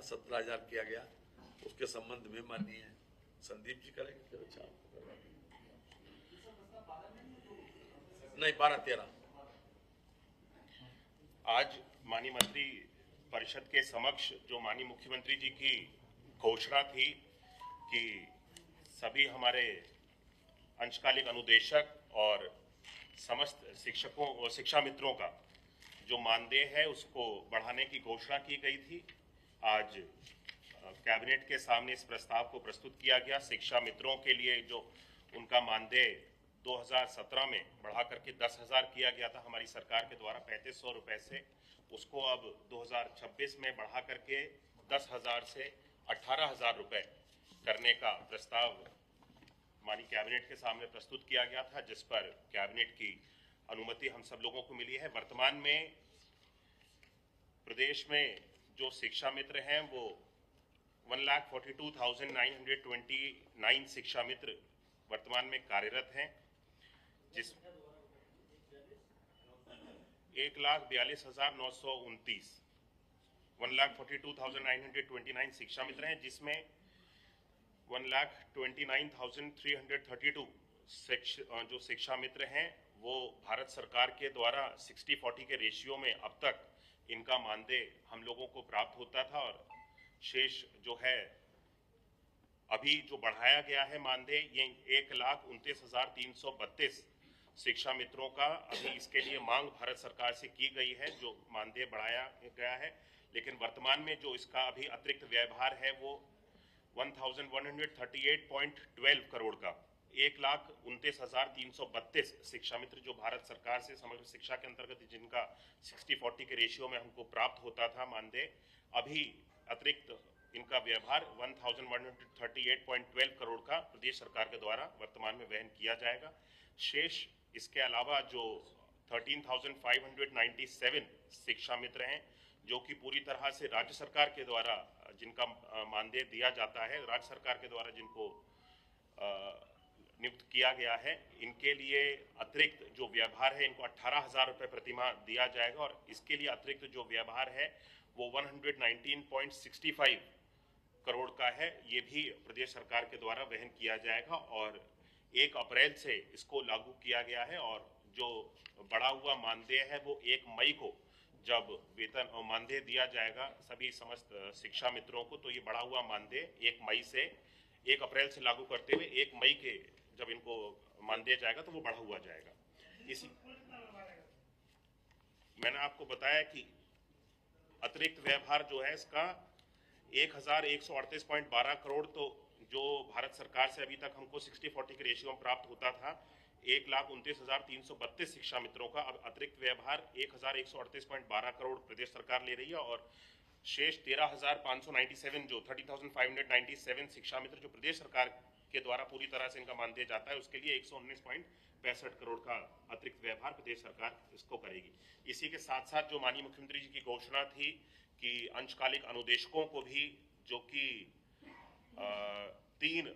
17,000 किया गया, उसके संबंध में माननीय संदीप जी करेंगे। अच्छा नहीं, 12-13 आज माननीय मंत्री परिषद के समक्ष जो माननीय मुख्यमंत्री जी की घोषणा थी कि सभी हमारे अंशकालिक अनुदेशक और समस्त शिक्षकों और शिक्षा मित्रों का जो मानदेय है उसको बढ़ाने की घोषणा की गई थी। आज कैबिनेट के सामने इस प्रस्ताव को प्रस्तुत किया गया। शिक्षा मित्रों के लिए जो उनका मानदेय 2017 में बढ़ा करके 10,000 किया गया था हमारी सरकार के द्वारा 3500 रुपए से, उसको अब 2026 में बढ़ा करके 10,000 से 18,000 रुपए करने का प्रस्ताव माननीय कैबिनेट के सामने प्रस्तुत किया गया था, जिस पर कैबिनेट की अनुमति हम सब लोगों को मिली है। वर्तमान में प्रदेश में जो शिक्षा मित्र हैं वो 1,42,929 शिक्षा मित्र वर्तमान में कार्यरत हैं, जिस 1,42,929 1,42,929 शिक्षा मित्र हैं, जिसमें 1,29,332 जो शिक्षा मित्र हैं वो भारत सरकार के द्वारा 60-40 के रेशियो में अब तक इनका मानदेय हम लोगों को प्राप्त होता था, और शेष जो है अभी जो बढ़ाया गया है मानदेय ये 1,29,332 शिक्षा मित्रों का अभी इसके लिए मांग भारत सरकार से की गई है, जो मानदेय बढ़ाया गया है। लेकिन वर्तमान में जो इसका अभी अतिरिक्त व्यवहार है वो 1,138.12 करोड़ का 1,29,332 शिक्षा मित्र जो भारत सरकार से समग्र शिक्षा के अंतर्गत जिनका 60-40 के रेशियो में हमको प्राप्त होता था मानदेय, अभी अतिरिक्त इनका व्यवहार 1,138.12 करोड़ का प्रदेश सरकार के द्वारा वर्तमान में वहन किया जाएगा। शेष इसके अलावा जो 13,597 शिक्षा मित्र हैं जो कि पूरी तरह से राज्य सरकार के द्वारा जिनका मानदेय दिया जाता है, राज्य सरकार के द्वारा जिनको नियुक्त किया गया है, इनके लिए अतिरिक्त जो व्यवहार है इनको 18,000 रुपये प्रतिमाह दिया जाएगा, और इसके लिए अतिरिक्त जो व्यवहार है वो 119.65 करोड़ का है। ये भी प्रदेश सरकार के द्वारा वहन किया जाएगा और 1 अप्रैल से इसको लागू किया गया है। और जो बढ़ा हुआ मानदेय है वो 1 मई को जब वेतन और मानदेय दिया जाएगा सभी समस्त शिक्षा मित्रों को, तो ये बढ़ा हुआ मानदेय 1 मई से 1 अप्रैल से लागू करते हुए 1 मई के जब इनको मानदेय जाएगा तो वो बढ़ा हुआ जाएगा। इसी मैंने आपको बताया कि अतिरिक्त व्यवहार जो है इसका 1,138.12 करोड़, तो जो भारत सरकार से अभी तक हमको 60-40 के रेशियो में प्राप्त होता था 1,29,332 शिक्षा मित्रों का, अब अतिरिक्त व्यवहार 1,138.12 करोड़ प्रदेश सरकार ले रही है, और शेष 13,597 जो 30,597 शिक्षा मित्र जो प्रदेश सरकार के द्वारा पूरी तरह से इनका मानदेय जाता है उसके लिए 119.65 करोड़ का अतिरिक्त व्यवहार प्रदेश सरकार इसको करेगी। इसी के साथ साथ जो माननीय मुख्यमंत्री जी की घोषणा थी कि अंशकालिक अनुदेशकों को भी जो कि तीन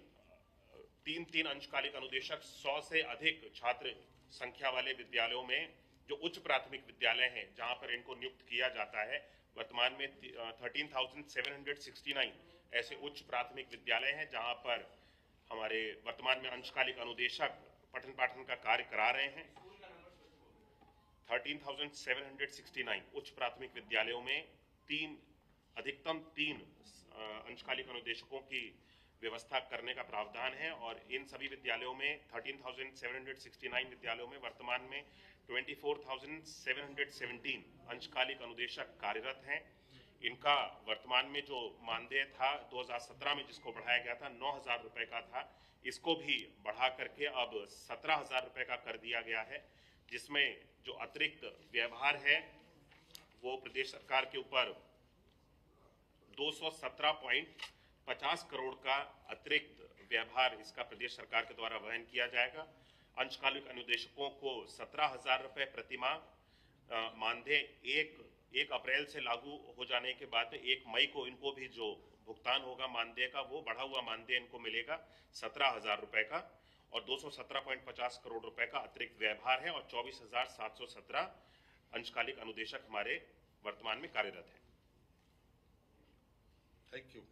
अंशकालिक अनुदेशक 100 से अधिक छात्र संख्या वाले विद्यालयों में जो उच्च प्राथमिक विद्यालय हैं जहां पर इनको नियुक्त किया जाता है, वर्तमान में 13,769 ऐसे उच्च प्राथमिक विद्यालय हैं जहां पर हमारे वर्तमान में अंशकालिक अनुदेशक पठन पाठन का कार्य करा रहे हैं। 13,769 उच्च प्राथमिक विद्यालयों में अधिकतम 3 अंशकालिक अनुदेशकों की व्यवस्था करने का प्रावधान है, और इन सभी विद्यालयों में 13,769 विद्यालयों में वर्तमान में 24,717 अंशकालिक अनुदेशक कार्यरत हैं। इनका वर्तमान में जो मानदेय था 2017 में जिसको बढ़ाया गया था 9,000 रुपए का था, इसको भी बढ़ा करके अब 17,000 रुपए का कर दिया गया है, जिसमें जो अतिरिक्त व्यवहार है वो प्रदेश सरकार के ऊपर 217.50 करोड़ का अतिरिक्त व्यवहार इसका प्रदेश सरकार के द्वारा वहन किया जाएगा। अंशकालिक अनुदेशकों को 17,000 रुपए प्रतिमाह मानदेय 1 अप्रैल से लागू हो जाने के बाद 1 मई को इनको भी जो भुगतान होगा मानदेय का वो बढ़ा हुआ मानदेय इनको मिलेगा 17,000 रुपए का, और 217.50 करोड़ रुपए का अतिरिक्त व्यवहार है, और 24,717 अंशकालिक अनुदेशक हमारे वर्तमान में कार्यरत हैं। Thank you